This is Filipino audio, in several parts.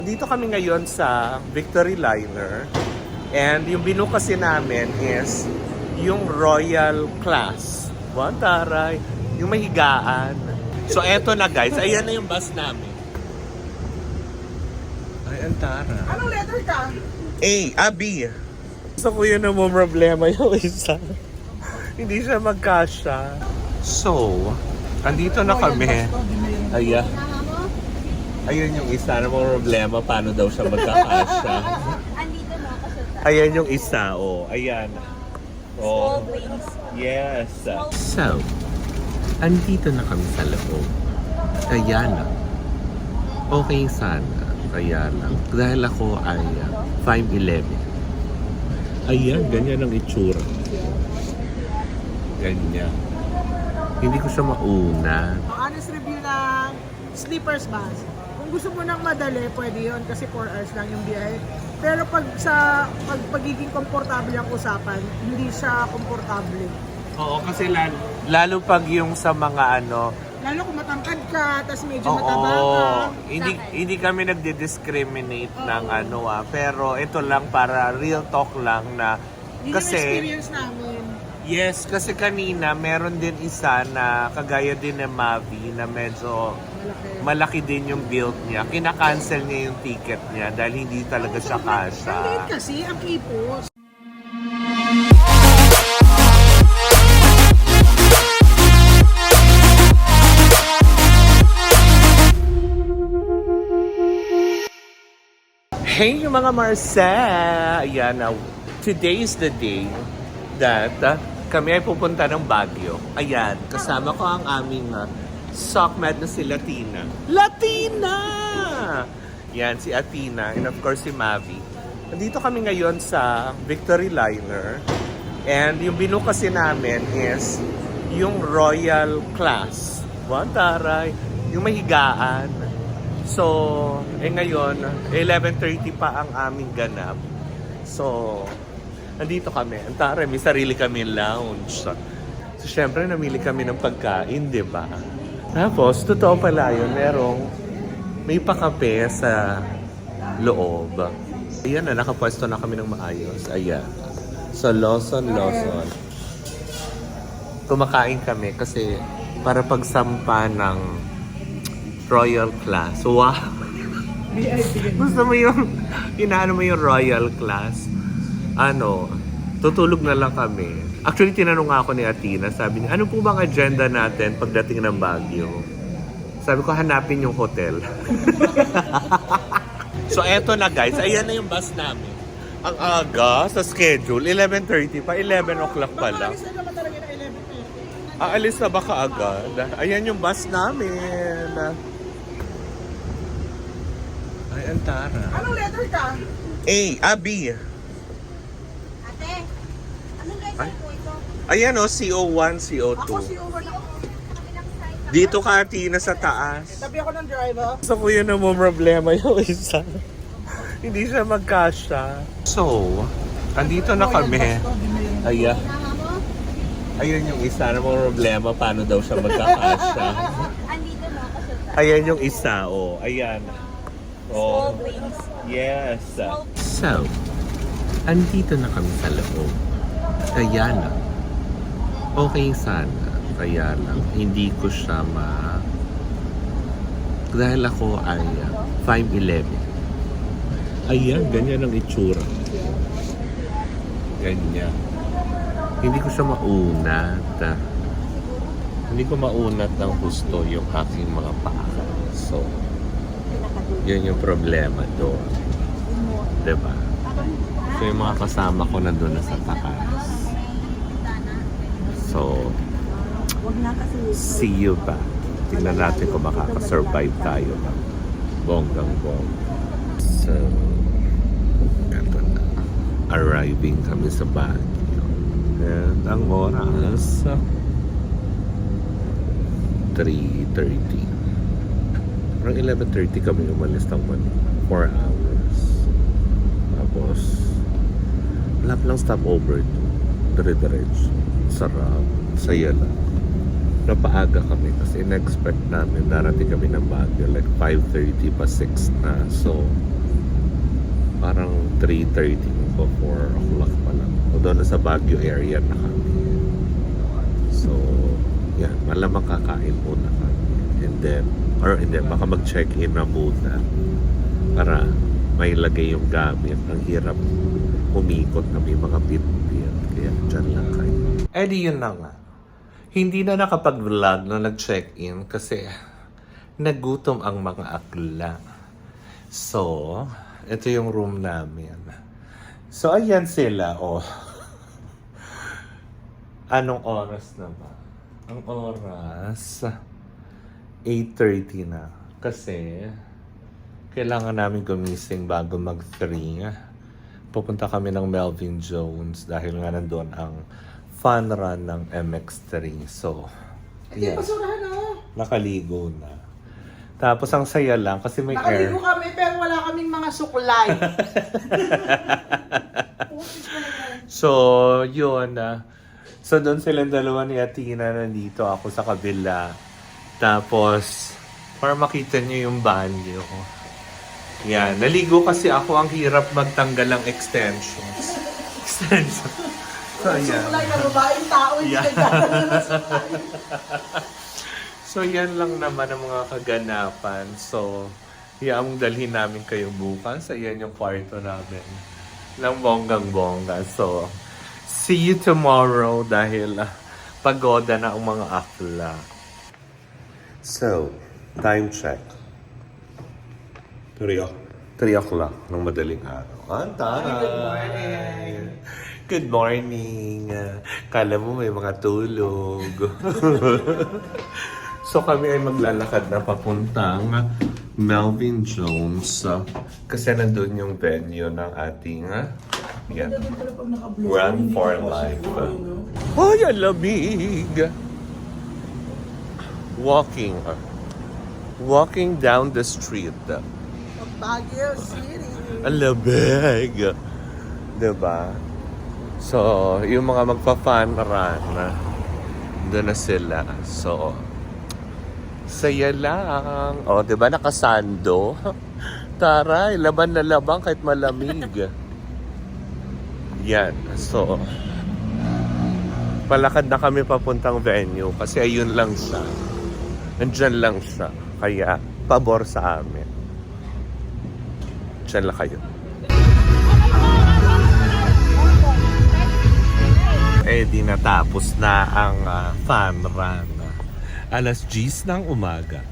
Dito kami ngayon sa Victory Liner and yung binook kasi namin is yung Royal Class. Taray, yung mahigaan. So eto na guys, ayan na yung bus namin. Ay, ang tara. Anong letter ka? B. Gusto ko yun ang problema yung isa. Hindi siya magkasya. So, andito na kami. Ayan. Ayun yung isa na problema, paano daw siya magkakasya. Andito na ako sa Ayan yung isa, oh. Ayan. Oh. Yes. So, andito na kami sa loob. Kaya lang. Okay sana. Kaya lang. Dahil ako ay 5'11". Ayan, ganyan ang itsura. Ganyan. Hindi ko siya mauna. Honest review ng sleepers bus. Kung gusto mo nang madali, pwede yun kasi 4 hours lang yung biyahe. Pero pag pagiging komportable ang usapan, hindi siya komportable. Oo, kasi lalo pag yung sa mga Lalo kung matangkad ka, tas medyo mataba ka. Hindi kami nagdi-discriminate ng pero ito lang para real talk lang na Yun kasi yung experience namin. yes, kasi kanina meron din isa na kagaya din ni Mavi na medyo malaki din yung build niya. Kina-cancel niya yung ticket niya dahil hindi talaga siya kasha. Ang liit kasi, ang ipos. Hey mga Marcel! Ayan na, today is the day that kami ay pupunta ng Baguio. Ayan, kasama ko ang aming sockmate na si Latina. Latina! Yan, si Athena and of course si Mavi. Nandito kami ngayon sa Victory Liner and yung binook kasi namin is yung Royal Class. Taray, yung mahigaan. So, ngayon, 11:30 pa ang aming ganap. So, nandito kami. Ang tara, may sarili kami lounge. So, syempre, namili kami ng pagkain, di ba? Tapos, totoo pala yun, may pakape sa loob. Ayan na, nakapwesto na kami ng maayos. Ayan. So, Lawson. Kumakain kami kasi para pagsampa ng Royal Class. Wow! Gusto mo yung, inaano mo yung Royal Class? Tutulog na lang kami. Actually, tinanong ako ni Athena, sabi niya, ano po bang agenda natin pagdating ng Baguio? Sabi ko, hanapin yung hotel. So, eto na guys, ayan na yung bus namin. Ang aga sa schedule, 11:30 pa, 11 o'clock pa lang. Alis na naman talaga na 11. Aalis na ba kaagad? Ayan yung bus namin. Ay, ang tara. Anong letter ka? B. Ate, anong letter po ito? Ayan o, CO1, CO2. Ako si Uber na. Dito ka, Tina, sa taas. Tabi ako ng driver. Gusto ko yun ang problema yung isa. Hindi siya magkasya. So, andito na kami. Ayan. Ayun yung isa na problema, paano daw siya magkakasya. Andito na ako sa Ayan yung isa, oh. Ayan. Oh. Yes. So, andito na kami sa loob. Kaya lang. Okay sana. Kaya lang, hindi ko siya dahil ako ay 5'11". Ayan, ganyan ang itsura. Ganyan. Hindi ko siya maunat. Hindi ko maunat ng gusto yung aking mga paa. So, yun yung problema doon. Diba? So, yung mga kasama ko nandun na sa taas. So, see you ba? Tingnan natin kung makaka-survive tayo ng bonggang-bongga. So, eto na. Arriving kami sa Baguio. And ang oras, 3:30. Parang 11:30 kami umalis ng 4 hours. Tapos, wala palang stopover. Dire-diretso. Sarap. Saya lang. napaaga kami kasi in-expect namin darating kami ng Baguio like 5:30 pa 6 na. So, parang 3:30 o 4 o'clock pa lang. Although nasa Baguio area na kami. So, yan. Malamang kakain muna kami. And then, baka mag-check-in na muna para may lagay yung gamit. Ang hirap umikot na may mga bit-bit. Kaya dyan lang kayo. Eh di yun na nga. Hindi na nakapag-vlog na nag-check-in kasi nagutom ang mga akla. So, ito yung room namin. So, ayan sila. Oh. Anong oras na ba? Ang oras, 8:30 na. Kasi, kailangan namin gumising bago mag-3. Pupunta kami ng Melvin Jones dahil nga nandun ang fun run ng MX3. So, Hindi, basurahan nakaligo na. Tapos ang saya lang kasi may Nakaligo air. kami pero wala kaming mga suklay. So, yun. So, doon silang dalawa ni Athena, nandito ako sa kabila. Tapos, para makita niyo yung banyo. Yan. Naligo kasi ako. Ang hirap magtanggal ng extensions. So, yan. Suklay na babaeng tao, hindi Yeah. nagdadala ng suklay. So, yan lang naman ang mga kaganapan. So, ang dalhin namin kayo bukas. Ayan yung kwarto namin. Lang bonggang-bongga. So, see you tomorrow dahil pagoda na ang mga akla. So, time check. 3 o'clock ng madaling araw. Good morning! Good morning! Kala mo may mga tulog. So kami ay maglalakad na papuntang Melvin Jones kasi nandun yung venue ng ating Run for Life. Ay, ang lamig! Walking down the street. Baguio City. Ang lamig! Diba? So, yung mga magpa-fun run, doon na sila. So, saya lang. O, diba nakasando? Taray, laban na laban kahit malamig. Yan. So, palakad na kami papuntang venue kasi ayun lang siya. Nandyan lang siya. Kaya, pabor sa amin. Diyan lang kayo. Eh, di natapos na ang fun run. Alas 10 ng umaga.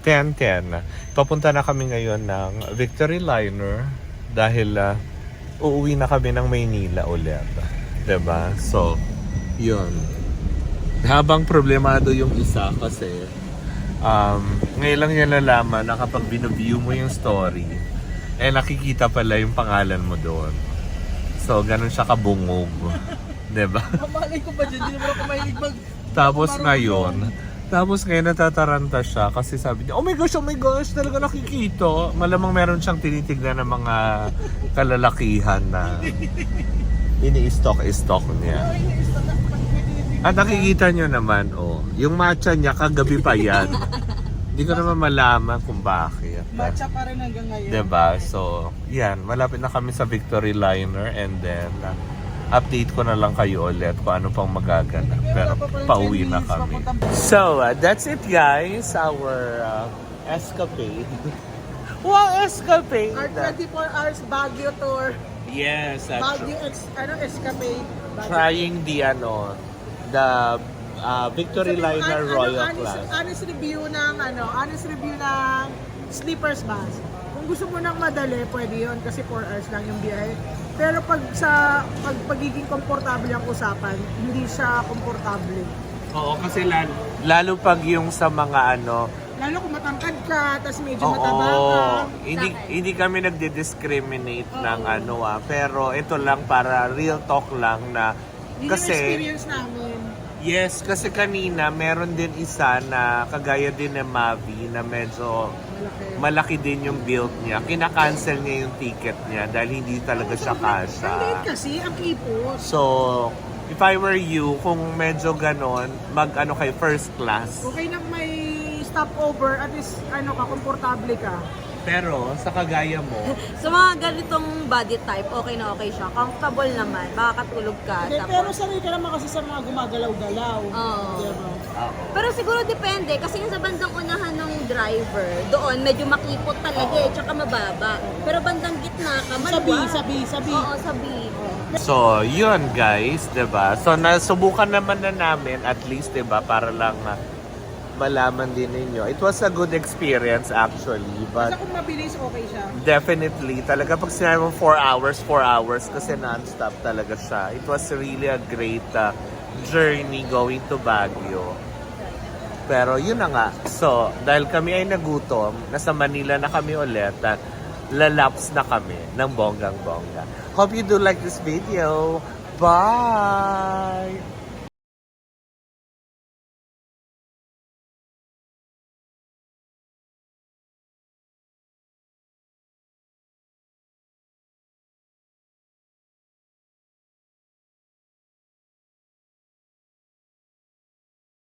10:10. Papunta na kami ngayon ng Victory Liner dahil uuwi na kami ng Maynila ulit. Diba? So, yun. Habang problemado yung isa kasi ngayon lang yan nalaman na kapag binuview mo yung story, nakikita pala yung pangalan mo doon. So, ganun siya kabungog. Diba? Mamalay ko ba dyan? Hindi naman ako mahilig Tapos ngayon natataranta siya kasi sabi niya, oh my gosh, talaga nakikita. Malamang meron siyang tinitignan ng mga kalalakihan na ini-stock niya. At nakikita niyo naman, yung matcha niya kagabi pa yan. Hindi ko naman malaman kung bakit. Matcha pa rin hanggang ngayon. Diba? So, yan. Malapit na kami sa Victory Liner and then update ko na lang kayo ulit kung ano pang magaganap. Pero pauwi na kami. So, that's it guys. Our escapade. Wow, escapade! Our 24 hours Baguio tour. Yes. Baguio escapade. Baguio. Trying the Victory Liner Royal Class. Honest review ng sleepers bus. Kung gusto mo nang madali, pwede yun kasi 4 hours lang yung biyahe. Pero pag pagiging komportable ang usapan, hindi siya komportable. Oo, kasi lalo pag yung sa mga Lalo kung matangkad ka, tas medyo mataba ka. Hindi kami nagdi-discriminate ng pero ito lang para real talk lang na Yun kasi yung experience namin. yes, kasi kanina meron din isa na kagaya din ni Mavi na medyo malaki din yung build niya. Kina-cancel niya yung ticket niya dahil hindi talaga siya kasha. Ang liit kasi, ang ipos. So, if I were you, kung medyo ganon, mag-ano kay first class. Okay lang may stopover, at least komportable ka. Pero sa kagaya mo, Sa mga ganitong body type, okay na okay siya. Comfortable naman, makakatulog ka. Hindi, pero Tapos, sanay ka naman kasi sa mga gumagalaw-galaw. Oo. Diba? pero siguro depende, kasi yung sa bandang unahan ng driver, doon medyo makipot talaga eh, tsaka mababa. Pero bandang gitna ka, maluwag. Sabi. Oo, sabi. so yun guys, 'di ba? So nasubukan naman na namin at least 'di ba para lang malaman din ninyo. It was a good experience actually, but Basta kung mabilis, okay siya. definitely talaga pag sinabi mo 4 hours kasi non-stop talaga siya. It was really a great journey going to Baguio. Pero yun na nga. So, dahil kami ay nagutom, nasa Manila na kami ulit, lalaps na kami ng bonggang-bongga. Hope you do like this video. Bye!